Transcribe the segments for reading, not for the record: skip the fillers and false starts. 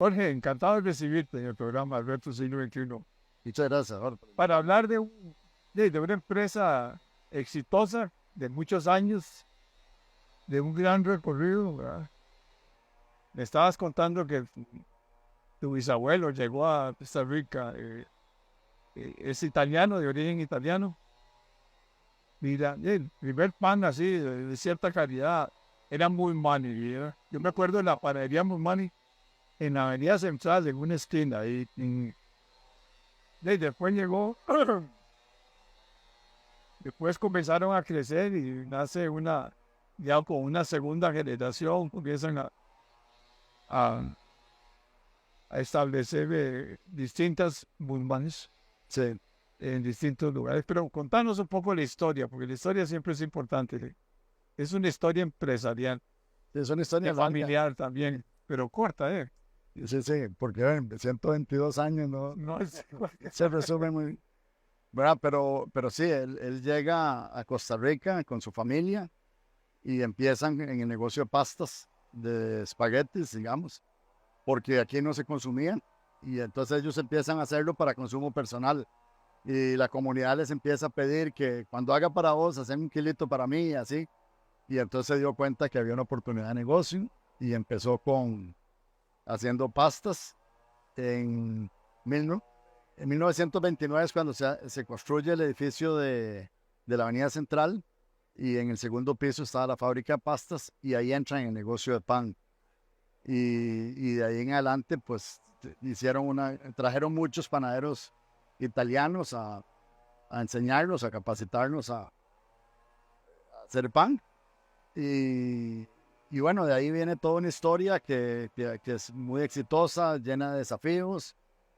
Jorge, encantado de recibirte en el programa Alberto Siglo XXI Muchas gracias, Jorge. para hablar de una empresa exitosa de muchos años, de un gran recorrido, ¿verdad? Me estabas contando que tu bisabuelo llegó a Costa Rica, es italiano, de origen italiano. Mira, el primer pan así, de cierta calidad, era muy money, ¿verdad? Yo me acuerdo de la panadería muy money en la avenida Central, en una esquina, y después llegó. Después comenzaron a crecer y nace ya con una segunda generación, comienzan a, a establecer distintas movements Sí, en distintos lugares. Pero contanos un poco la historia, porque la historia siempre es importante. Es una historia empresarial, es una de historia larga. familiar también, pero corta, ¿eh? Sí, sí, porque ven, 122 años No es se resume muy, ¿verdad? Pero sí, él llega a Costa Rica con su familia y empiezan en el negocio de pastas, de espaguetis, digamos, porque aquí no se consumían y entonces ellos empiezan a hacerlo para consumo personal y la comunidad les empieza a pedir que cuando haga para vos, hacen un kilito para mí y así. Y entonces se dio cuenta que había una oportunidad de negocio y empezó con haciendo pastas en, mil, ¿no? En 1929 es cuando se construye el edificio de la Avenida Central y en el segundo piso estaba la fábrica de pastas y ahí entran en el negocio de pan. Y de ahí en adelante pues trajeron muchos panaderos italianos a enseñarnos, a capacitarnos a hacer pan. Y, y bueno, de ahí viene toda una historia que es muy exitosa, llena de desafíos.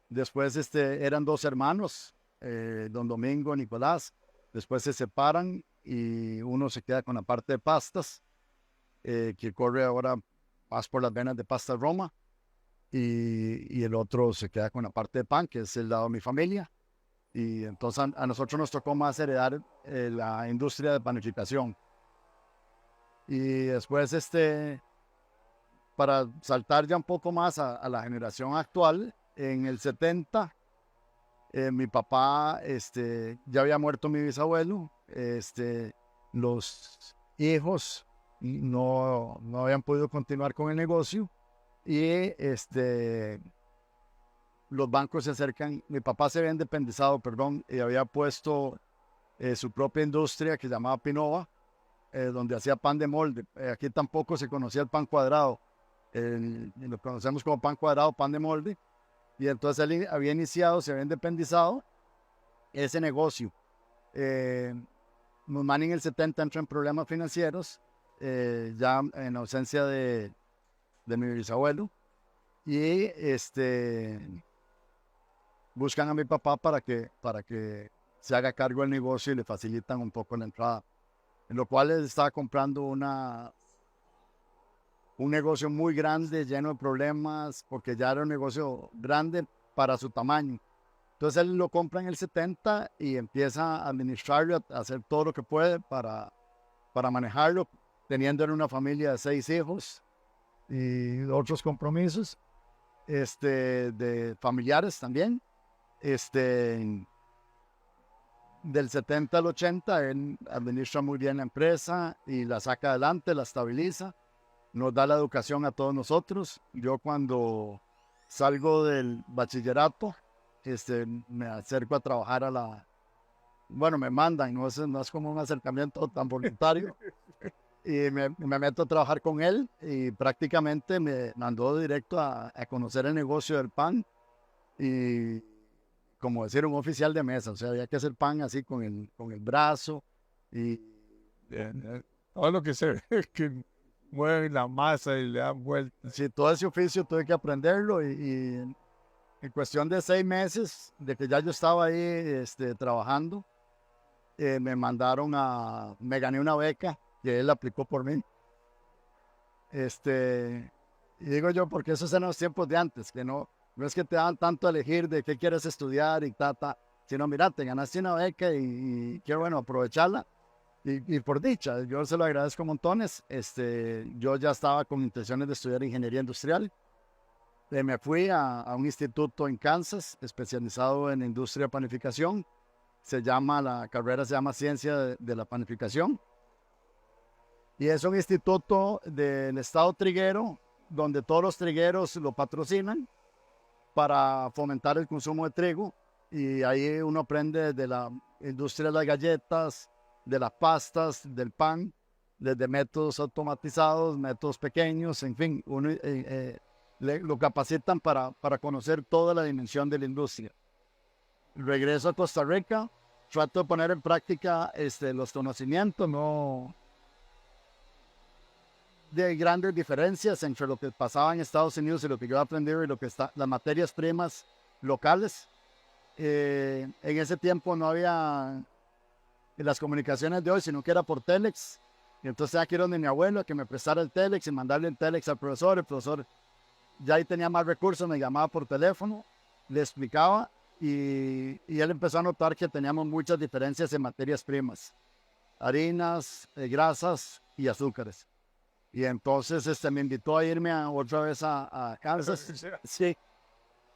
Después eran dos hermanos, don Domingo, Nicolás. Después se separan y uno se queda con la parte de pastas, que corre ahora más por las venas de Pasta Roma. Y el otro se queda con la parte de pan, que es el lado de mi familia. Y entonces a nosotros nos tocó más heredar la industria de panificación. Y después para saltar ya un poco más a la generación actual, en el 70, mi papá, ya había muerto mi bisabuelo, los hijos no habían podido continuar con el negocio y los bancos se acercan, mi papá se había independizado, perdón, y había puesto su propia industria que se llamaba Pinova, donde hacía pan de molde. Aquí tampoco se conocía el pan cuadrado. Lo conocemos como pan cuadrado, pan de molde. Y entonces él había iniciado, se había independizado ese negocio. Mumani en el 70 entró en problemas financieros, ya en ausencia de mi bisabuelo. Y buscan a mi papá para que se haga cargo del negocio y le facilitan un poco la entrada. En lo cual él estaba comprando un negocio muy grande, lleno de problemas, porque ya era un negocio grande para su tamaño. Entonces él lo compra en el 70 y empieza a administrarlo, a hacer todo lo que puede para manejarlo, teniendo en una familia de 6 hijos y otros compromisos de familiares también. Del 70 al 80, él administra muy bien la empresa y la saca adelante, la estabiliza, nos da la educación a todos nosotros. Yo cuando salgo del bachillerato, me acerco a trabajar bueno, me mandan, no es como un acercamiento tan voluntario, y me meto a trabajar con él y prácticamente me mandó directo a conocer el negocio del pan y como decir un oficial de mesa, o sea, había que hacer pan así con el brazo y todo lo que se ve que mueve la masa y le dan vueltas. sí, todo ese oficio tuve que aprenderlo y en cuestión de 6 meses de que ya yo estaba ahí trabajando, me gané una beca que él aplicó por mí. Y digo yo, porque esos eran los tiempos de antes, que no es que te dan tanto a elegir de qué quieres estudiar y sino mira, te ganaste una beca y qué bueno aprovecharla. Y por dicha, yo se lo agradezco montones. Yo ya estaba con intenciones de estudiar ingeniería industrial, Me fui a un instituto en Kansas especializado en industria de panificación. La carrera se llama Ciencia de la Panificación. Y es un instituto del estado triguero, donde todos los trigueros lo patrocinan para fomentar el consumo de trigo. Y ahí uno aprende de la industria de las galletas, de las pastas, del pan, desde métodos automatizados, métodos pequeños, en fin, lo capacitan para conocer toda la dimensión de la industria. Regreso a Costa Rica, trato de poner en práctica los conocimientos, no de grandes diferencias entre lo que pasaba en Estados Unidos y lo que yo aprendí y lo que las materias primas locales. En ese tiempo no había las comunicaciones de hoy, sino que era por telex. Y entonces aquí era donde mi abuelo que me prestara el telex y mandarle el telex al profesor. El profesor ya ahí tenía más recursos, me llamaba por teléfono, le explicaba y él empezó a notar que teníamos muchas diferencias en materias primas, harinas, grasas y azúcares. Y entonces me invitó a irme otra vez a Kansas. Sí,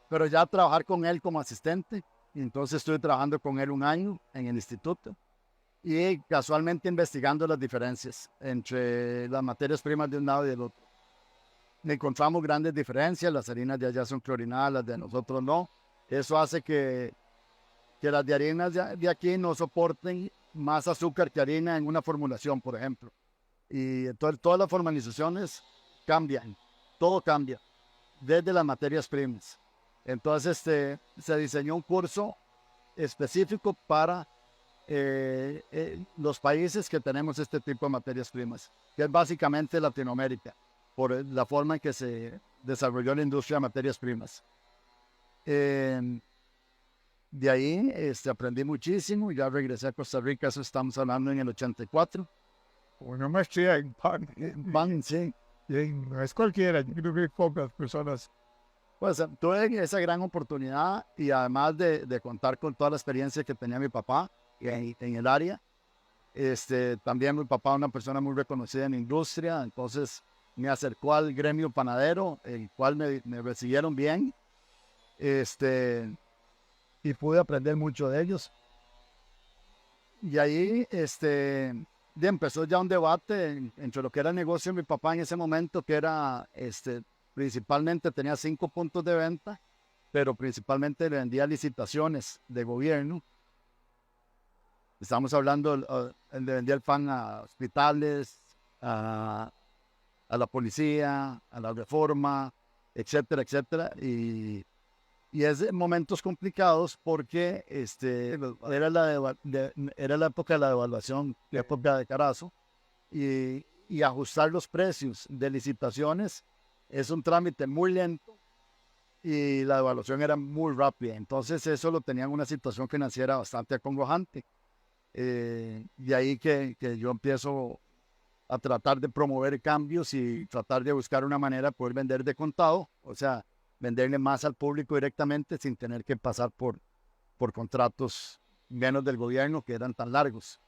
pero ya a trabajar con él como asistente. Y entonces estuve trabajando con él un año en el instituto y casualmente investigando las diferencias entre las materias primas de un lado y del otro. Encontramos grandes diferencias, las harinas de allá son clorinadas, las de nosotros no. Eso hace que las de harinas de aquí no soporten más azúcar que harina en una formulación, por ejemplo. Y entonces todas las formalizaciones cambian, todo cambia, desde las materias primas. Entonces se diseñó un curso específico para los países que tenemos este tipo de materias primas, que es básicamente Latinoamérica, por la forma en que se desarrolló la industria de materias primas. De ahí aprendí muchísimo, ya regresé a Costa Rica, eso estamos hablando en el 84. Una maestría en pan. Pan, sí. No es cualquiera, yo creo que hay pocas personas. Pues tuve esa gran oportunidad y además de contar con toda la experiencia que tenía mi papá en el área, también mi papá una persona muy reconocida en la industria, entonces me acercó al gremio panadero, el cual me recibieron bien, y pude aprender mucho de ellos. Y ahí empezó ya un debate entre lo que era el negocio de mi papá en ese momento, que era principalmente tenía 5 puntos de venta, pero principalmente le vendía licitaciones de gobierno. Estamos hablando, le vendía el pan a hospitales, a la policía, a la reforma, etcétera, etcétera. Y es de momentos complicados porque era la época de la devaluación, la época de Carazo, y ajustar los precios de licitaciones es un trámite muy lento y la devaluación era muy rápida. Entonces eso lo tenía en una situación financiera bastante acongojante. Y ahí que yo empiezo a tratar de promover cambios y tratar de buscar una manera de poder vender de contado, o sea, venderle más al público directamente sin tener que pasar por contratos menos del gobierno que eran tan largos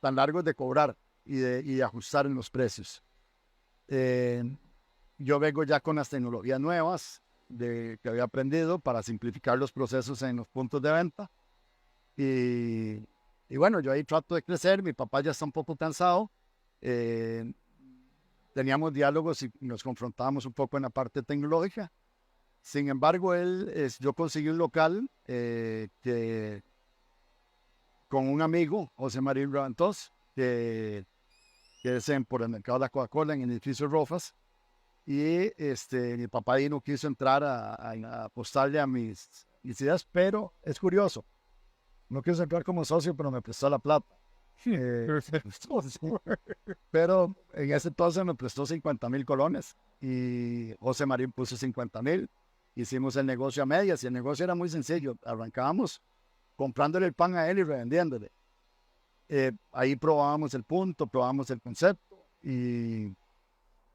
de cobrar y de ajustar en los precios. Yo vengo ya con las tecnologías nuevas que había aprendido para simplificar los procesos en los puntos de venta. Y bueno, yo ahí trato de crecer, mi papá ya está un poco cansado. Teníamos diálogos y nos confrontábamos un poco en la parte tecnológica. Sin embargo, yo conseguí un local con un amigo, José Marín Raventós, que es por el mercado de la Coca-Cola en el edificio Rofas. Y mi papá ahí no quiso entrar a apostarle a mis ideas, pero es curioso. No quiso entrar como socio, pero me prestó la plata. Pero en ese entonces me prestó 50,000 colones y José Marín puso 50,000. Hicimos el negocio a medias y el negocio era muy sencillo. Arrancábamos comprándole el pan a él y revendiéndole. Ahí probábamos el punto, probábamos el concepto y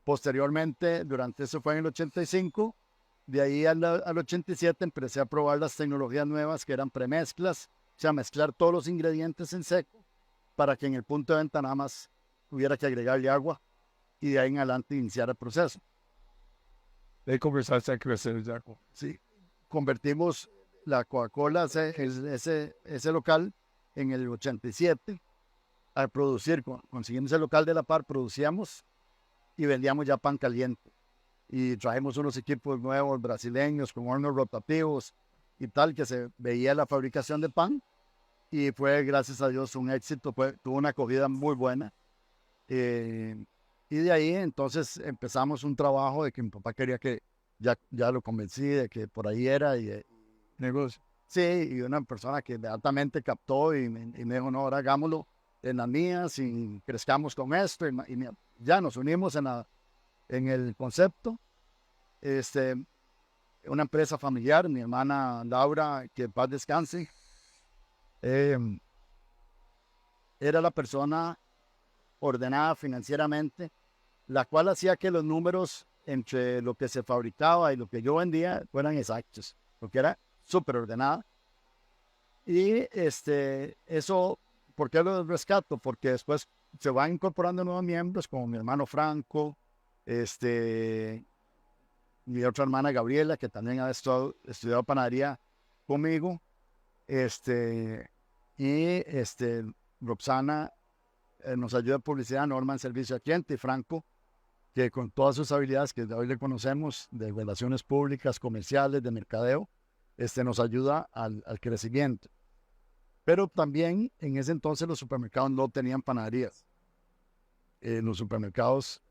posteriormente, durante eso fue en el 85, de ahí al 87 empecé a probar las tecnologías nuevas que eran premezclas, o sea, mezclar todos los ingredientes en seco para que en el punto de venta nada más hubiera que agregarle agua y de ahí en adelante iniciar el proceso. de comenzaste a crecer ya. Sí, convertimos la Coca-Cola, ese local, en el 87, a producir, consiguiendo ese local de la par, producíamos y vendíamos ya pan caliente. Y trajimos unos equipos nuevos brasileños con hornos rotativos y tal, que se veía la fabricación de pan. Y fue, gracias a Dios, un éxito, tuvo una acogida muy buena. Y de ahí entonces empezamos un trabajo de que mi papá quería que ya lo convencí de que por ahí era. Negocio. Sí, y una persona que inmediatamente captó y me dijo, no, ahora hagámoslo en las mías y crezcamos con esto. Ya nos unimos en el concepto. Una empresa familiar, mi hermana Laura, que en paz descanse, era la persona ordenada financieramente, la cual hacía que los números entre lo que se fabricaba y lo que yo vendía fueran exactos, porque era súper ordenada. Y eso, ¿por qué lo rescato? Porque después se van incorporando nuevos miembros, como mi hermano Franco, mi otra hermana Gabriela, que también ha estudiado panadería conmigo, y Roxana nos ayuda en publicidad, Norma en servicio al cliente, y Franco, que con todas sus habilidades que hoy le conocemos, de relaciones públicas, comerciales, de mercadeo, nos ayuda al crecimiento. Pero también en ese entonces los supermercados no tenían panaderías. Los supermercados,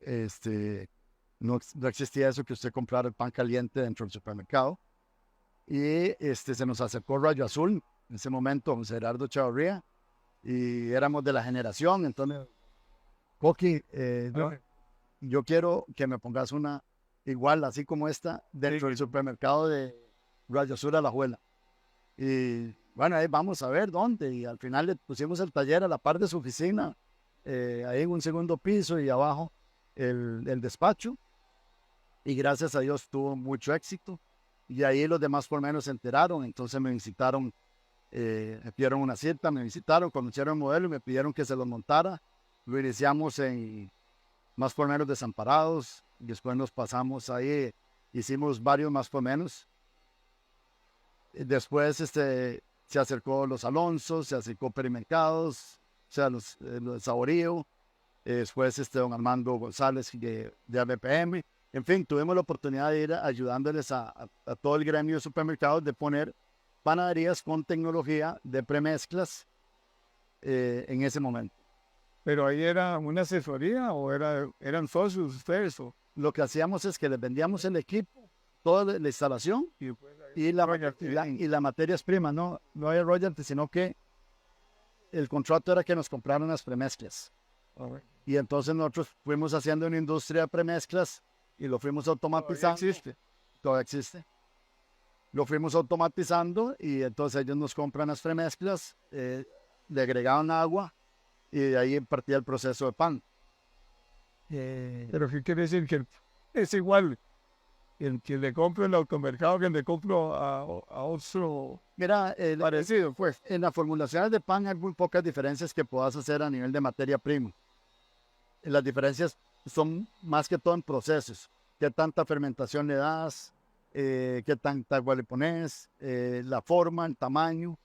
no existía eso que usted comprara el pan caliente dentro del supermercado. Y se nos acercó Rayo Azul, en ese momento, José Gerardo Chavarría, y éramos de la generación. Entonces, Coqui, yo quiero que me pongas una igual, así como esta, dentro del supermercado de Rayo Azul Alajuela. Y bueno, ahí vamos a ver dónde. Y al final le pusimos el taller a la par de su oficina, ahí en un segundo piso y abajo el despacho. Y gracias a Dios tuvo mucho éxito. Y ahí los demás por menos se enteraron. Entonces me visitaron, me pidieron una cita, me visitaron, conocieron el modelo y me pidieron que se lo montara. Lo iniciamos en más por menos Desamparados. Y después nos pasamos ahí, hicimos varios más por menos. Después se acercó los Alonsos, se acercó Perimercados, o sea, los Saborío. Después don Armando González de ABPM. En fin, tuvimos la oportunidad de ir ayudándoles a todo el gremio de supermercados de poner panaderías con tecnología de premezclas en ese momento. ¿Pero ahí era una asesoría o eran socios ustedes? Lo que hacíamos es que les vendíamos el equipo, toda la instalación y la materias primas. No había royalty, sino que el contrato era que nos compraran las premezclas. Y entonces nosotros fuimos haciendo una industria de premezclas y lo fuimos automatizando. Todavía existe. Lo fuimos automatizando y entonces ellos nos compran las premezclas, le agregaban agua y de ahí partía el proceso de pan. Pero ¿qué quiere decir? Que es igual el que le compro en el automercado que le compro a otro. Mira, parecido, pues. En las formulaciones de pan hay muy pocas diferencias que puedas hacer a nivel de materia prima. Las diferencias son más que todo en procesos. ¿Qué tanta fermentación le das? ¿Qué tanta agua le pones? La forma, el tamaño.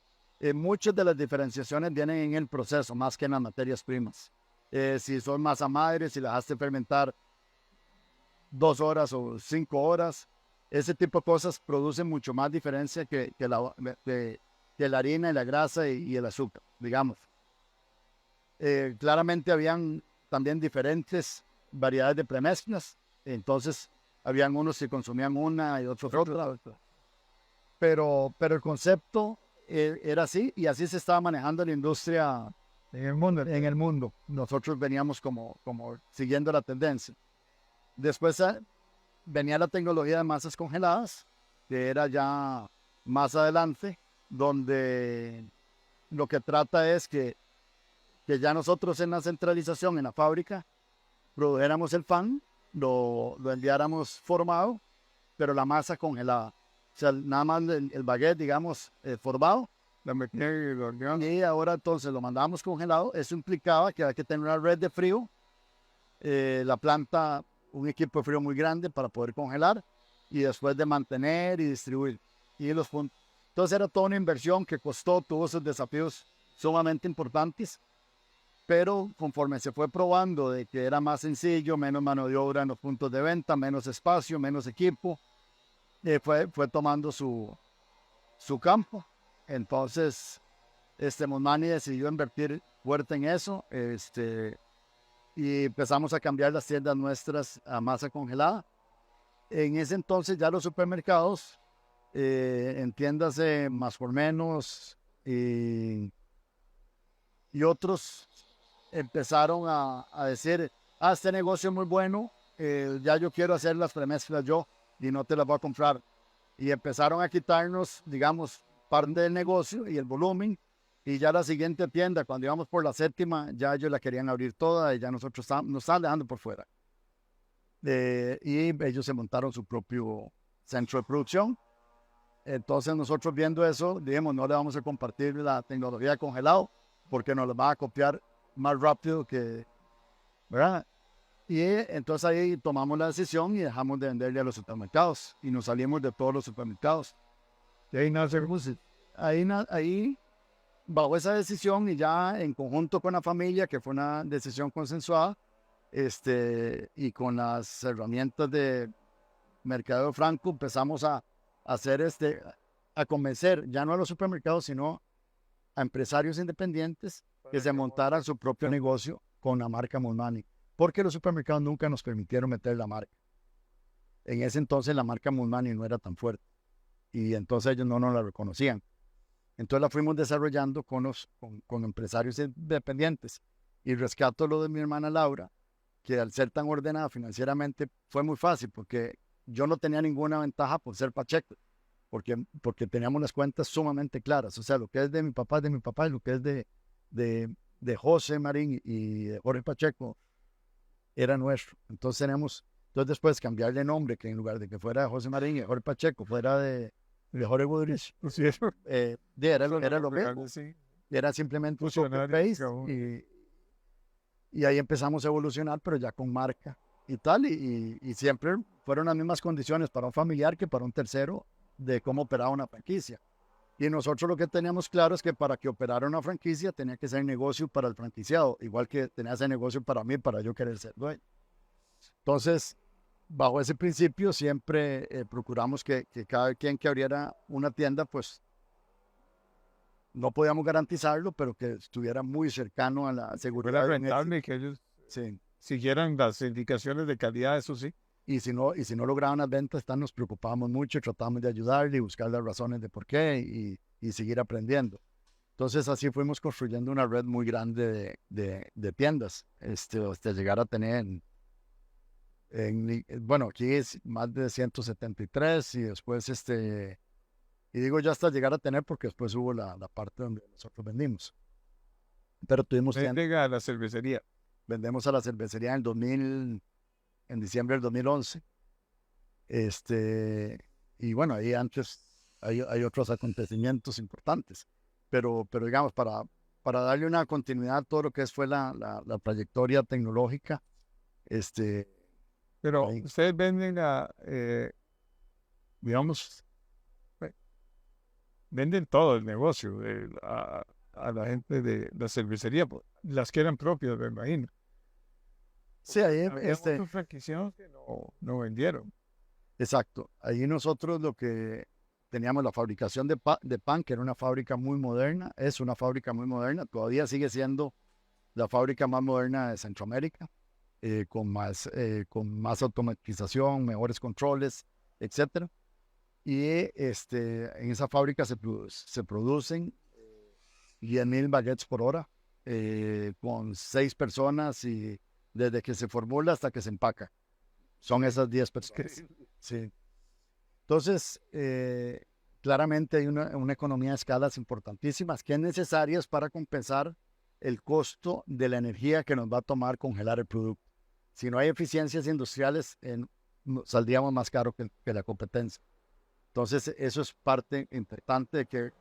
Muchas de las diferenciaciones vienen en el proceso, más que en las materias primas. Si son masa madre, si la dejaste fermentar 2 horas o 5 horas, ese tipo de cosas producen mucho más diferencia que la harina y la grasa y el azúcar, digamos. Claramente habían también diferentes variedades de premezclas, entonces habían unos que consumían una y otros otra. Pero el concepto era así, y así se estaba manejando la industria En el mundo. Nosotros veníamos como siguiendo la tendencia. Después venía la tecnología de masas congeladas, que era ya más adelante, donde lo que trata es que ya nosotros en la centralización, en la fábrica, produjéramos el pan, lo enviáramos formado, pero la masa congelada. O sea, nada más el baguette, digamos, formado. Y ahora entonces lo mandábamos congelado. Eso implicaba que había que tener una red de frío, la planta, un equipo de frío muy grande para poder congelar. y después de mantener y distribuir. Y los puntos. Entonces era toda una inversión que costó, tuvo sus desafíos sumamente importantes, pero conforme se fue probando de que era más sencillo, menos mano de obra en los puntos de venta, menos espacio, menos equipo, fue tomando su campo. Entonces, Mosmani decidió invertir fuerte en eso, y empezamos a cambiar las tiendas nuestras a masa congelada. En ese entonces ya los supermercados, en tiendas de más por menos y otros empezaron a decir, este negocio es muy bueno, ya yo quiero hacer las premezclas yo y no te las voy a comprar. Y empezaron a quitarnos, digamos, parte del negocio y el volumen. Y ya la siguiente tienda, cuando íbamos por la séptima, ya ellos la querían abrir toda y ya nosotros nos estaban dejando por fuera. Y ellos se montaron su propio centro de producción. Entonces nosotros viendo eso, dijimos, no le vamos a compartir la tecnología de congelado porque nos la va a copiar más rápido que, ¿verdad? Y entonces ahí tomamos la decisión y dejamos de venderle a los supermercados y nos salimos de todos los supermercados. Y ahí nace Russell. Ahí, bajo esa decisión y ya en conjunto con la familia, que fue una decisión consensuada, y con las herramientas de mercadeo franco, empezamos a hacer a convencer ya no a los supermercados, sino a empresarios independientes que se montaran su propio negocio con la marca Mosmani, porque los supermercados nunca nos permitieron meter la marca. En ese entonces la marca Mosmani no era tan fuerte y entonces ellos no nos la reconocían. Entonces la fuimos desarrollando con empresarios independientes. Y rescato lo de mi hermana Laura, que al ser tan ordenada financieramente fue muy fácil, porque yo no tenía ninguna ventaja por ser Pacheco, porque teníamos las cuentas sumamente claras. O sea, lo que es de mi papá es de mi papá, y lo que es de José Marín y de Jorge Pacheco era nuestro. Entonces después cambiarle nombre, que en lugar de que fuera de José Marín y de Jorge Pacheco, fuera de Jorge Budrich, Sí, eso. era lo mismo. Sí. Era simplemente un Funcionario, copy-paste y ahí empezamos a evolucionar, pero ya con marca y tal, y siempre fueron las mismas condiciones para un familiar que para un tercero de cómo operaba una franquicia. Y nosotros lo que teníamos claro es que para que operara una franquicia tenía que ser negocio para el franquiciado, igual que tenía que ser negocio para mí, para yo querer ser dueño. Entonces, bajo ese principio siempre procuramos que cada quien que abriera una tienda, pues no podíamos garantizarlo, pero que estuviera muy cercano a la seguridad. Fuera rentable y que ellos siguieran las indicaciones de calidad, eso sí. Y si no lograban las ventas, nos preocupábamos mucho, tratábamos de ayudarle y buscar las razones de por qué y seguir aprendiendo. Entonces así fuimos construyendo una red muy grande de tiendas, hasta llegar a tener, bueno, aquí es más de 173 y después, y digo yo hasta llegar a tener porque después hubo la parte donde nosotros vendimos. Pero tuvimos a la cervecería. Vendemos a la cervecería en diciembre del 2011. Y bueno, ahí antes hay otros acontecimientos importantes. Pero digamos, para darle una continuidad a todo lo que fue la trayectoria tecnológica. Pero ahí. ustedes venden digamos, venden todo el negocio a la gente de la cervecería, las que eran propias, me imagino. Sí, ahí Había otros franquiciados que no vendieron. Exacto. Ahí nosotros lo que teníamos la fabricación de pan, que era una fábrica muy moderna, es una fábrica muy moderna, todavía sigue siendo la fábrica más moderna de Centroamérica, con más automatización, mejores controles, etcétera. Y en esa fábrica se producen 10,000 baguettes por hora, con 6 personas y desde que se formula hasta que se empaca. Son esas 10 personas. Sí. Entonces, claramente hay una economía de escalas importantísimas que es necesarias para compensar el costo de la energía que nos va a tomar congelar el producto. Si no hay eficiencias industriales, saldríamos más caro que la competencia. Entonces, eso es parte importante de que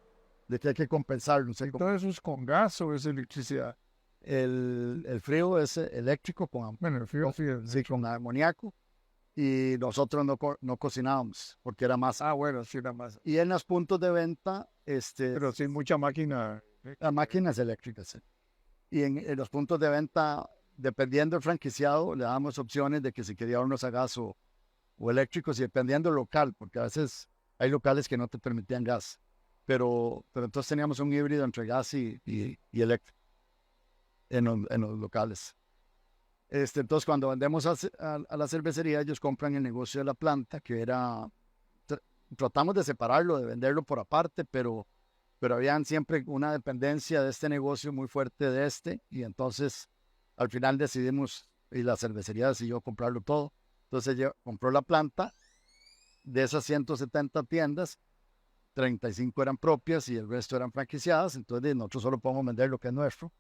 hay que compensarlo. ¿Todo eso es con gas o es electricidad? El frío es eléctrico Bueno, el frío sí, con amoníaco. y nosotros no cocinábamos porque era masa. Ah, bueno, sí, una masa. Y en los puntos de venta, Pero sin mucha máquina. las máquinas eléctricas. Sí. Y en los puntos de venta, dependiendo del franquiciado, le damos opciones de que si quería hornos a gas o eléctricos y dependiendo del local, porque a veces hay locales que no te permitían gas. Pero entonces teníamos un híbrido entre gas y eléctrico en los locales. Entonces, cuando vendemos a la cervecería, ellos compran el negocio de la planta, que era, tratamos de separarlo, de venderlo por aparte, pero habían siempre una dependencia de este negocio muy fuerte de y entonces al final decidimos, y la cervecería decidió comprarlo todo. Entonces ella compró la planta, de esas 170 tiendas, 35 eran propias y el resto eran franquiciadas, entonces nosotros solo podemos vender lo que es nuestro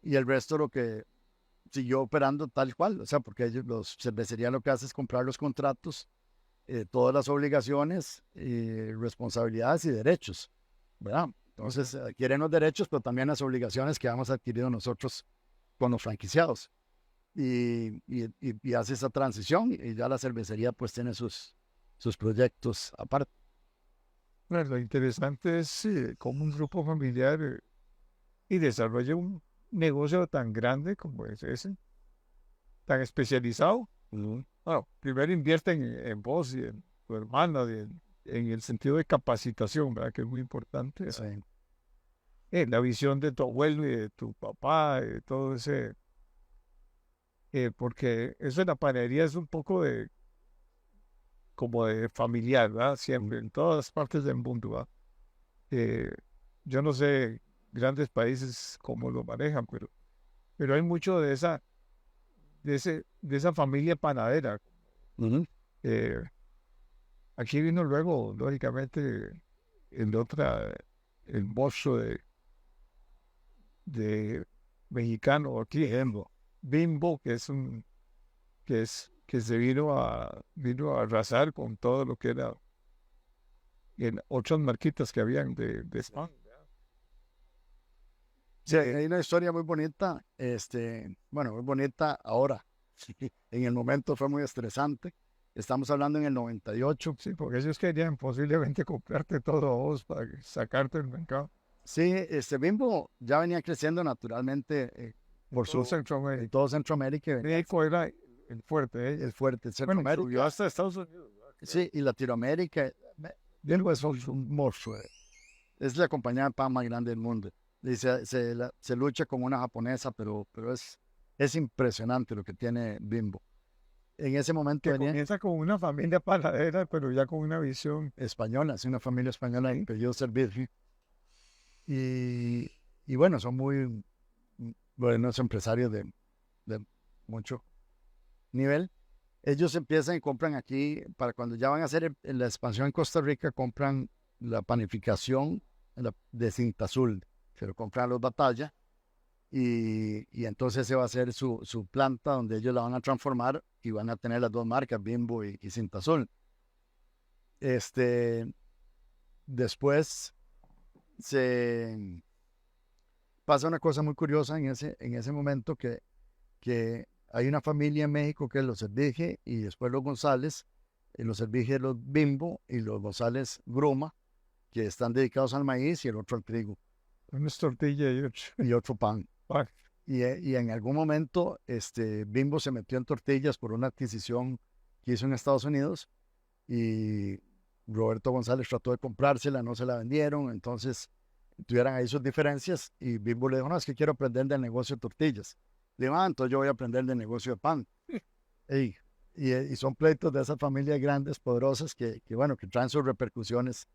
y el resto lo que siguió operando tal cual, o sea, porque ellos, los cervecería lo que hace es comprar los contratos, todas las obligaciones, responsabilidades y derechos, ¿verdad? Entonces adquieren los derechos, pero también las obligaciones que hemos adquirido nosotros con los franquiciados. Y hace esa transición y ya la cervecería pues tiene sus proyectos aparte. Bueno, lo interesante es cómo un grupo familiar y desarrolla un negocio tan grande como es ese, tan especializado. Bueno, primero invierte en vos y en tu hermana, en el sentido de capacitación, ¿verdad? Que es muy importante. Sí. La visión de tu abuelo y de tu papá, todo ese, porque eso de la panadería es un poco de, como de familiar, ¿verdad? Siempre, en todas partes del mundo, ¿verdad? Eh, yo no sé grandes países cómo lo manejan, pero hay mucho de esa familia panadera. Ujú. Eh, Aquí vino luego, lógicamente, el mozo de mexicano aquí, Bimbo, que se vino a arrasar con todo lo que era en otras marquitas que habían de spam. Sí, hay una historia muy bonita, bueno, muy bonita ahora. En el momento fue muy estresante. Estamos hablando en el 98. Sí, porque ellos querían posiblemente comprarte todo a vos para sacarte del mercado. Sí, Bimbo ya venía creciendo naturalmente Por sur en Centroamérica. todo Centroamérica y venía México era el fuerte, ¿eh? el fuerte Bueno, y subió Centroamérica. hasta Estados Unidos, ¿verdad? Creo. Sí, y Latinoamérica. Bimbo es un monstruo. Es la compañía de pan más grande del mundo. Y se lucha como una japonesa, pero es impresionante lo que tiene Bimbo. En ese momento Que venía comienza con una familia panadera, pero ya con una visión. española, es una familia española que pidió servir. Y bueno, son muy buenos empresarios de mucho nivel. Ellos empiezan y compran aquí, para cuando ya van a hacer la expansión en Costa Rica, compran la panificación de Cinta Azul, se lo compran a los Batalla, y entonces se va a hacer su planta donde ellos la van a transformar y van a tener las dos marcas, Bimbo y Cinta Azul. Después se pasa una cosa muy curiosa en ese momento que hay una familia en México que es los Servige y después los González, y los Servige los Bimbo y los González Gruma, que están dedicados al maíz y el otro al trigo Una tortilla y otro pan. pan. Y en algún momento Bimbo se metió en tortillas por una adquisición que hizo en Estados Unidos y Roberto González trató de comprársela, no se la vendieron, entonces tuvieran ahí sus diferencias y Bimbo le dijo, no, es que quiero aprender del negocio de tortillas. Le dijo, entonces yo voy a aprender del negocio de pan. Y son pleitos de esas familias grandes, poderosas, bueno, que traen sus repercusiones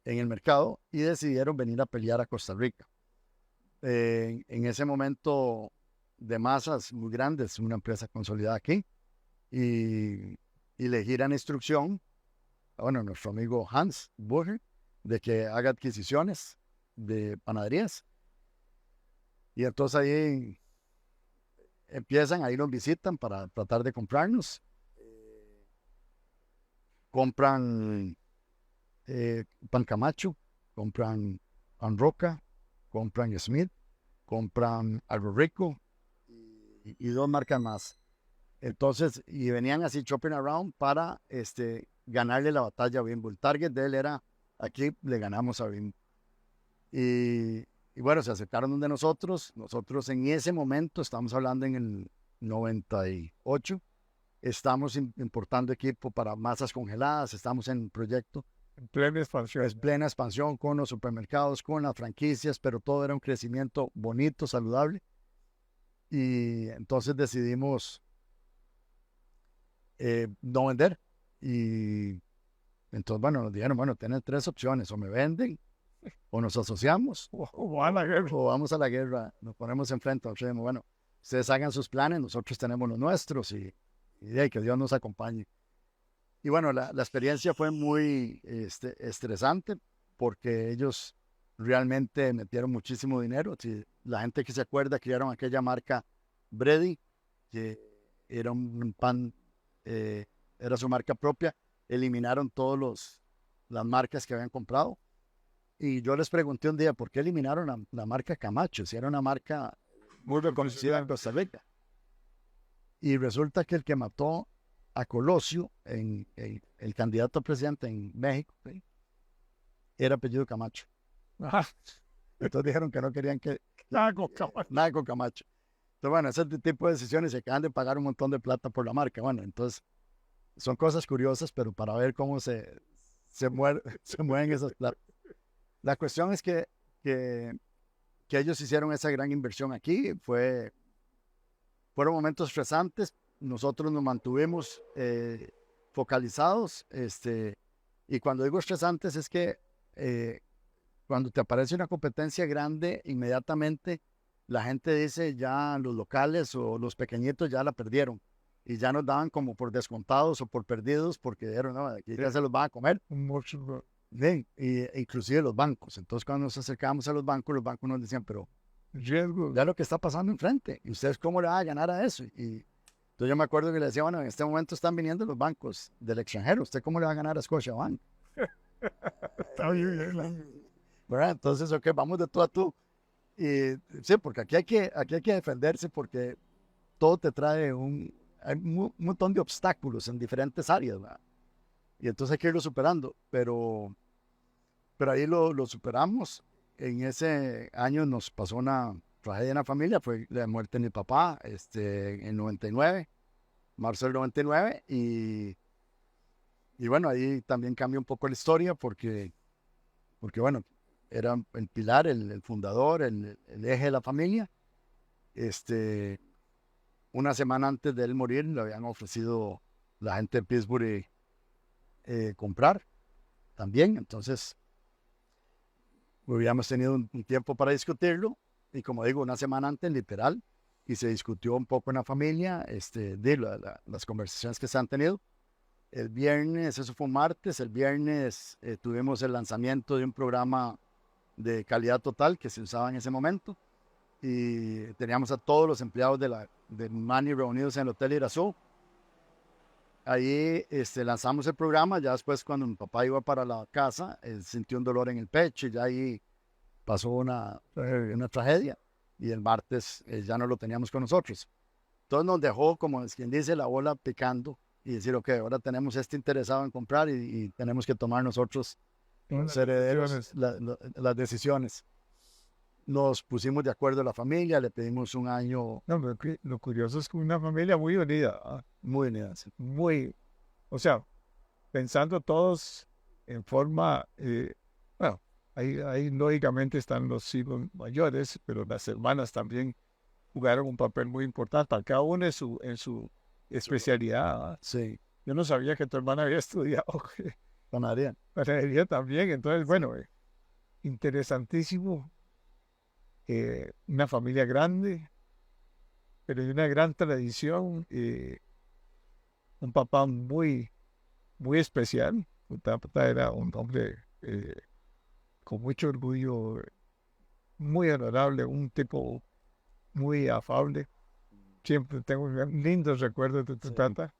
en el mercado y decidieron venir a pelear a Costa Rica. En ese momento de masas muy grandes, una empresa consolidada aquí, y le giran instrucción a nuestro amigo Hans Burger de que haga adquisiciones de panaderías. Y entonces ahí empiezan, ahí nos visitan para tratar de comprarnos. Compran Pan Camacho, compran Pan Roca, compran Smith, compran Algo Rico y dos marcas más. Entonces, y venían así chopping around para ganarle la batalla a Bimbo. El target de él era, aquí le ganamos a Bimbo. Y bueno, se acercaron de nosotros. Nosotros en ese momento, estamos hablando en el 98, estamos importando equipo para masas congeladas, estamos en proyecto. En plena expansión. Es plena expansión con los supermercados, con las franquicias, pero todo era un crecimiento bonito, saludable. Y entonces decidimos no vender. Y entonces, bueno, nos dijeron, bueno, tienen 3 opciones, o me venden, o nos asociamos, O van a la guerra. o vamos a la guerra, nos ponemos enfrente. Nosotros dijimos, bueno, ustedes hagan sus planes, nosotros tenemos los nuestros, y que Dios nos acompañe. Y bueno, la experiencia fue muy estresante, porque ellos realmente metieron muchísimo dinero. Si la gente que se acuerda, crearon aquella marca Brady, que era un pan, era su marca propia. Eliminaron todas las marcas que habían comprado. Y yo les pregunté un día, ¿por qué eliminaron la marca Camacho? Si era una marca Muy conocida en Costa Rica. Y resulta que el que mató a Colosio, el candidato a presidente en México, ¿sí?, era apellido Camacho. Ajá. Entonces dijeron que no querían que Nada con Camacho. nada con Camacho. Entonces, bueno, ese tipo de decisiones, se acaban de pagar un montón de plata por la marca. Bueno, entonces son cosas curiosas, pero para ver cómo se mueven esas plata. La cuestión es que ellos hicieron esa gran inversión aquí. Fueron momentos estresantes. Nosotros nos mantuvimos focalizados. Y cuando digo estresantes es que cuando te aparece una competencia grande, inmediatamente la gente dice, ya los locales o los pequeñitos ya la perdieron. Y ya nos daban como por descontados o por perdidos, porque dijeron, no, aquí ya se los van a comer. Mucho. Bien, inclusive los bancos. Entonces, cuando nos acercábamos a los bancos nos decían, pero Riesgo. ya lo que está pasando enfrente, ¿y ustedes cómo le van a ganar a eso? Y entonces yo me acuerdo que le decía, bueno, en este momento están viniendo los bancos del extranjero, ¿usted cómo le va a ganar a Scotiabank? Está bien. ¿Verdad? Entonces, ok, vamos de tú a tú. Y sí, porque aquí hay que defenderse, porque todo te trae hay un montón de obstáculos en diferentes áreas, ¿verdad? Y entonces hay que irlo superando, pero ahí lo superamos. En ese año nos pasó una tragedia en la familia, fue la muerte de mi papá, en 99, marzo del 99, y bueno, ahí también cambia un poco la historia, porque bueno, era el pilar, el fundador, el eje de la familia. Una semana antes de él morir, le habían ofrecido la gente de Pittsburgh comprar también. Entonces, hubiéramos tenido un tiempo para discutirlo. Y como digo, una semana antes, literal, y se discutió un poco en la familia, las conversaciones que se han tenido. El viernes, eso fue un martes, el viernes tuvimos el lanzamiento de un programa de calidad total que se usaba en ese momento, y teníamos a todos los empleados de Manny reunidos en el Hotel Irazú. Ahí lanzamos el programa. Ya después, cuando mi papá iba para la casa, sintió un dolor en el pecho, y ya ahí pasó una tragedia, y el martes ya no lo teníamos con nosotros. Entonces nos dejó, como es quien dice, la bola picando, y decir, ok, ahora tenemos interesado en comprar, y tenemos que tomar nosotros, los herederos, las decisiones. Nos pusimos de acuerdo la familia, le pedimos un año. No, pero lo curioso es que una familia muy unida. Muy unida. Sí. Muy, o sea, pensando todos en forma, bueno, ahí lógicamente están los hijos mayores, pero las hermanas también jugaron un papel muy importante, cada uno en su especialidad. Sí. Yo no sabía que tu hermana había estudiado Panadería. panadería también. Entonces, bueno, interesantísimo. Una familia grande, pero de una gran tradición. Un papá muy, muy especial. Mi papá era un hombre con mucho orgullo, muy honorable, un tipo muy afable. Siempre tengo lindos recuerdos de tu tata.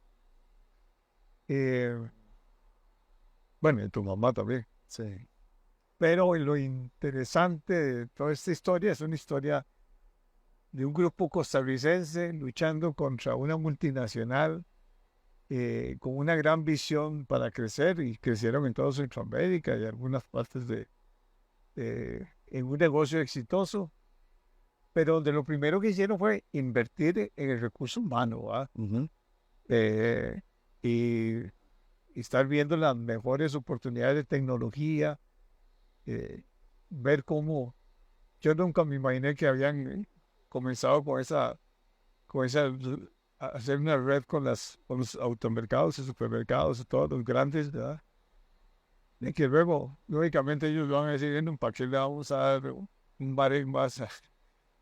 Bueno, y tu mamá también. Sí. Pero lo interesante de toda esta historia es una historia de un grupo costarricense luchando contra una multinacional con una gran visión para crecer, y crecieron en toda Centroamérica y algunas partes en un negocio exitoso, pero de lo primero que hicieron fue invertir en el recurso humano, ¿va? Ujú. Eh, y, y estar viendo las mejores oportunidades de tecnología, eh, ver cómo yo nunca me imaginé que habían comenzado con esa, a hacer una red con los automercados y supermercados, todos los grandes, ¿verdad? De que luego, lógicamente, ellos van a decir, "Bueno, ¿para qué le vamos a dar un barem más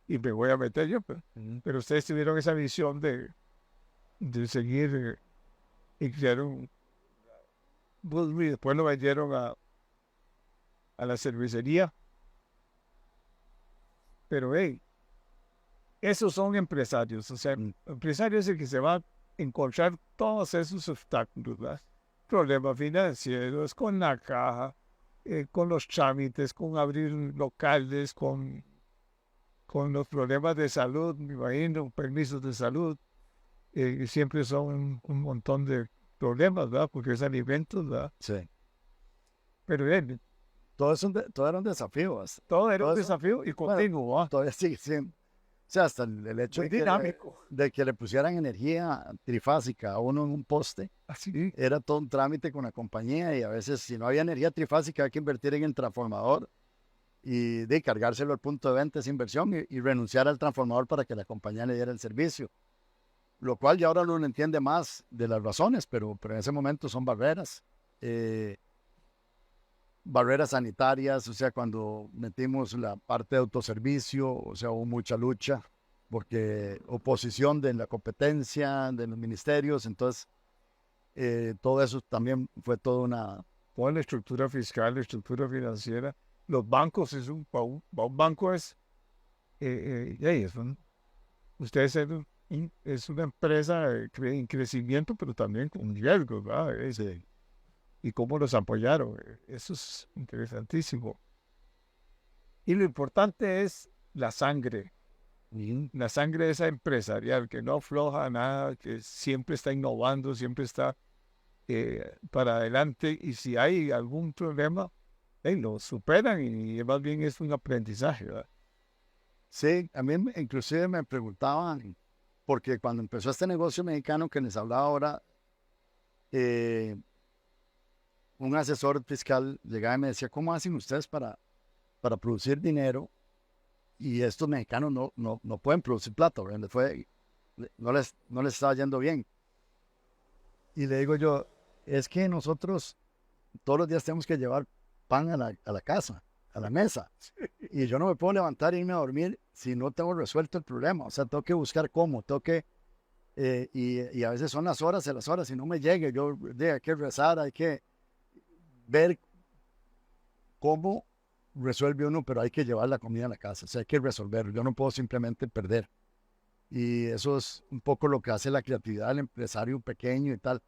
y me voy a meter yo?" Pero ustedes tuvieron esa visión de seguir y crearon, y después lo vendieron a la cervecería. Pero, hey, esos son empresarios, o sea, Mm. empresario es el que se va a encontrar todos esos obstáculos, ¿verdad? Problemas financieros, con la caja, con los trámites, con abrir locales, con los problemas de salud, me imagino, permisos de salud, siempre son un montón de problemas, ¿verdad? Porque es alimentos, ¿verdad? Sí. Pero Todo era un desafío. todo era un Todo eso, desafío y bueno, continuo, ¿verdad? todavía sigue siendo. O sea, hasta el hecho Muy dinámico. de que le pusieran energía trifásica a uno en un poste, Así, era todo un trámite con la compañía y a veces si no había energía trifásica hay que invertir en el transformador y de cargárselo al punto de venta, esa inversión y renunciar al transformador para que la compañía le diera el servicio. Lo cual ya ahora uno entiende más de las razones, pero en ese momento son barreras. eh, Barreras sanitarias, o sea, cuando metimos la parte de autoservicio, o sea, hubo mucha lucha, porque oposición de la competencia, de los ministerios, entonces todo eso también fue toda una... toda la estructura fiscal, la estructura financiera. Los bancos para un banco hey, ustedes es una empresa en crecimiento, pero también con riesgos, ¿verdad? Sí. Y cómo los apoyaron. Eso es interesantísimo. Y lo importante es Ujú. la sangre esa empresarial, que no afloja nada, que siempre está innovando, siempre está para adelante. Y si hay algún problema, hey, lo superan y más bien es un aprendizaje, ¿verdad? Sí, a mí inclusive me preguntaban, porque cuando empezó este negocio mexicano que les hablaba ahora, eh, un asesor fiscal llegaba y me decía, ¿cómo hacen ustedes para producir dinero? Y estos mexicanos no pueden producir plata, ¿verdad? No les estaba yendo bien. Y le digo yo, es que nosotros todos los días tenemos que llevar pan a la casa, a la mesa. Y yo no me puedo levantar e irme a dormir si no tengo resuelto el problema. O sea, tengo que buscar cómo, y a veces son las horas y no me llegue. Hay que rezar, hay que ver cómo resuelve uno, pero hay que llevar la comida a la casa. O sea, hay que resolverlo. Yo no puedo simplemente perder. Y eso es un poco lo que hace la creatividad del empresario pequeño y tal.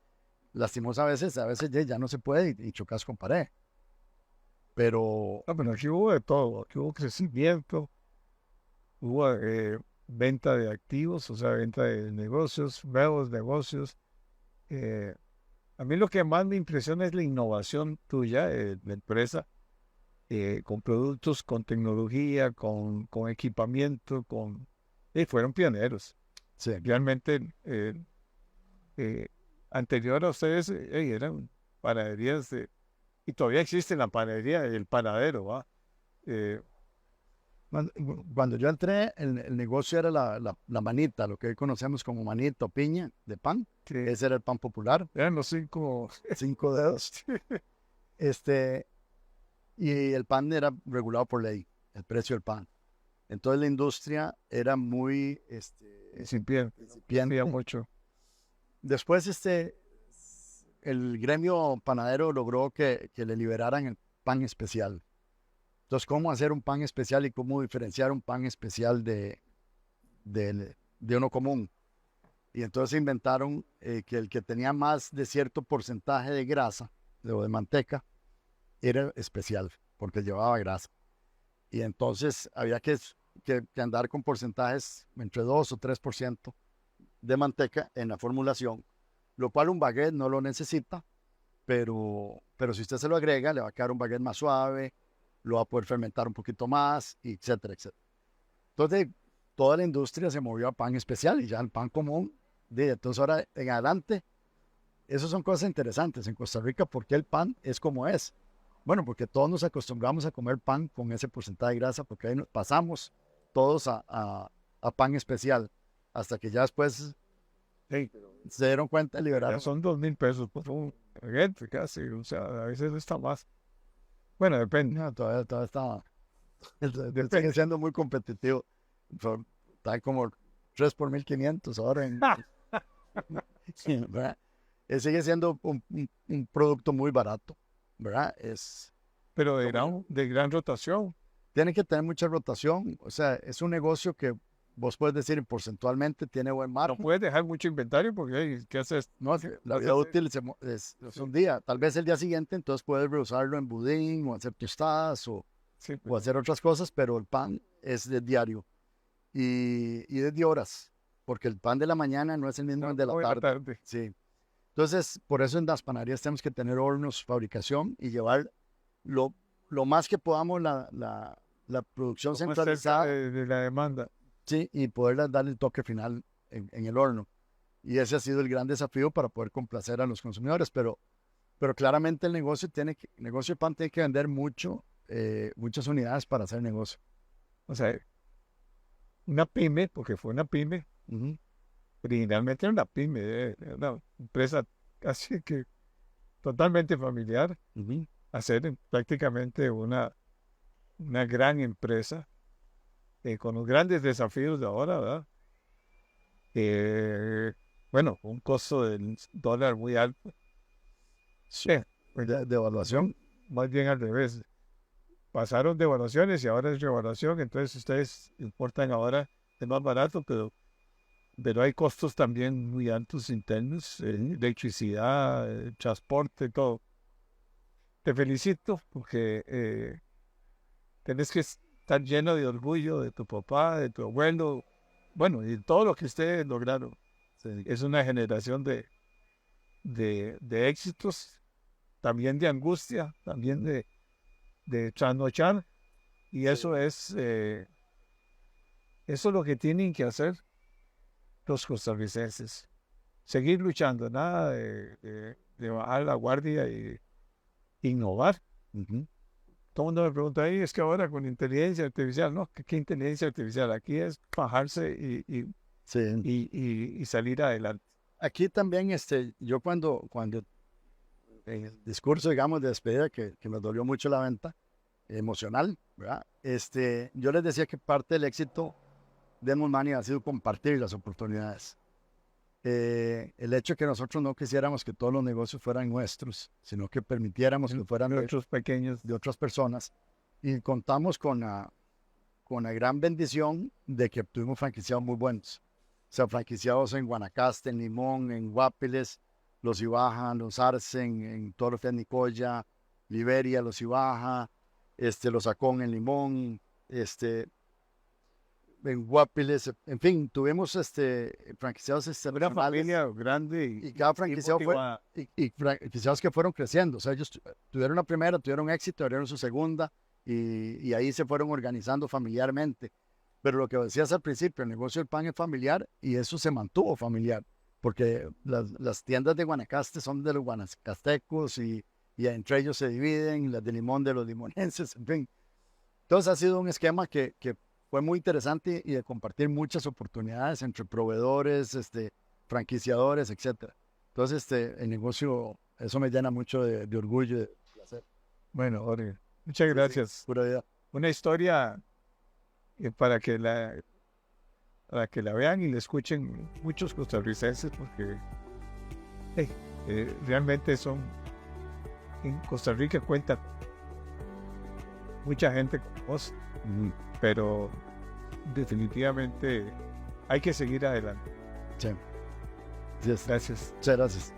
Lastimos a veces ya no se puede y chocas con pared. Pero No, pero aquí hubo de todo, aquí hubo crecimiento, hubo venta de activos, o sea, venta de negocios, nuevos negocios. Eh, a mí lo que más me impresiona es la innovación tuya, de empresa, con productos, con tecnología, con equipamiento, fueron pioneros. sí, Realmente, eh, anterior a ustedes, eran panaderías y todavía existe la panadería, el panadero, ¿va? Eh, cuando, cuando yo entré, el negocio era la manita, lo que hoy conocemos como manita o piña de pan. que Ese era el pan popular, eran los 5. 5 dedos. Este, y el pan era regulado por ley, el precio del pan. Entonces la industria era muy Incipiente, no crecía incipiente. mucho. Después el gremio panadero logró que le liberaran el pan especial. Entonces, ¿cómo hacer un pan especial y cómo diferenciar un pan especial de uno común? Y entonces inventaron que el que tenía más de cierto porcentaje de grasa o de manteca era especial, porque llevaba grasa. Y entonces había que que andar con porcentajes entre 2 o 3% de manteca en la formulación, lo cual un baguette no lo necesita, pero si usted se lo agrega, le va a quedar un baguette más suave, lo va a poder fermentar un poquito más, etcétera, etcétera. Entonces, toda la industria se movió a pan especial y ya el pan común, entonces ahora en adelante, esas son cosas interesantes en Costa Rica. ¿Por qué el pan es como es? Bueno, porque todos nos acostumbramos a comer pan con ese porcentaje de grasa, porque ahí nos pasamos todos a pan especial, hasta que ya después Sí, se dieron cuenta de ya liberar. son 2.000 pesos por un baguette casi, o sea, a veces está más. Bueno, depende. No, todavía está, Depende. sigue siendo muy competitivo. Está como 3 por 1.500 ahora ¿verdad? Sigue siendo un producto muy barato, ¿verdad? Pero de gran rotación. Tiene que tener mucha rotación, o sea, es un negocio que vos puedes decir porcentualmente tiene buen No margen. puedes dejar mucho inventario porque, hey, ¿qué haces? No, la vida útil es un día, tal vez el día siguiente, entonces puedes reusarlo en budín o hacer tostadas o Sí, hacer otras cosas, pero el pan es de diario y es de horas, porque el pan de la mañana no es el mismo de la tarde. Sí. Entonces, por eso en las panaderías tenemos que tener hornos, fabricación y llevar lo más que podamos la producción centralizada. De la demanda. Sí, y poder darle el toque final en el horno. Y ese ha sido el gran desafío para poder complacer a los consumidores, pero claramente el negocio de pan tiene que vender muchas unidades para hacer negocio. O sea, una pyme, porque fue una pyme, originalmente era una pyme, una empresa casi que totalmente familiar, hacer prácticamente una gran empresa con los grandes desafíos de ahora, ¿verdad? Bueno, un costo del dólar muy alto. Sí, de evaluación. Más bien al revés. Pasaron de evaluaciones y ahora es revaluación, entonces ustedes importan ahora es más barato, pero hay costos también muy altos internos, electricidad, transporte, todo. Te felicito porque tenés que estar lleno de orgullo de tu papá, de tu abuelo, bueno, y todo lo que ustedes lograron. Sí. Es una generación de éxitos, también de angustia, también de trasnochar, y eso es lo que tienen que hacer los costarricenses. Seguir luchando, nada de bajar la guardia y innovar. Todo el mundo me pregunta, ahí es que ahora con inteligencia artificial, no, ¿qué inteligencia artificial? Aquí es bajarse y salir adelante. Aquí también, yo cuando en el discurso, digamos, de despedida, que me dolió mucho la venta emocional, ¿verdad? Yo les decía que parte del éxito de Edmund Money ha sido compartir las oportunidades. El hecho de que nosotros no quisiéramos que todos los negocios fueran nuestros, sino que permitiéramos que fueran de otros pequeños, de otras personas. Y contamos con la gran bendición de que tuvimos franquiciados muy buenos. O sea, franquiciados en Guanacaste, en Limón, en Guapiles, los Ibaja, los Arce, en todo lo que es Nicoya, Liberia, los Ibaja, los Acón en Limón, en Guapiles, en fin, tuvimos franquiciados una familia grande y cada franquiciado franquiciados que fueron creciendo. O sea, ellos tuvieron la primera, tuvieron éxito, tuvieron su segunda y ahí se fueron organizando familiarmente. Pero lo que decías al principio, el negocio del pan es familiar y eso se mantuvo familiar, porque las tiendas de Guanacaste son de los guanacastecos y entre ellos se dividen, las de Limón de los limonenses, en fin. Entonces ha sido un esquema que fue muy interesante y de compartir muchas oportunidades entre proveedores, franquiciadores, etc. Entonces el negocio, eso me llena mucho de orgullo y de placer. Bueno, Jorge, muchas gracias. Sí, pura vida. Una historia para que la vean y la escuchen muchos costarricenses, porque realmente en Costa Rica cuenta mucha gente como vos, pero definitivamente hay que seguir adelante. Sí. Gracias. Muchas gracias.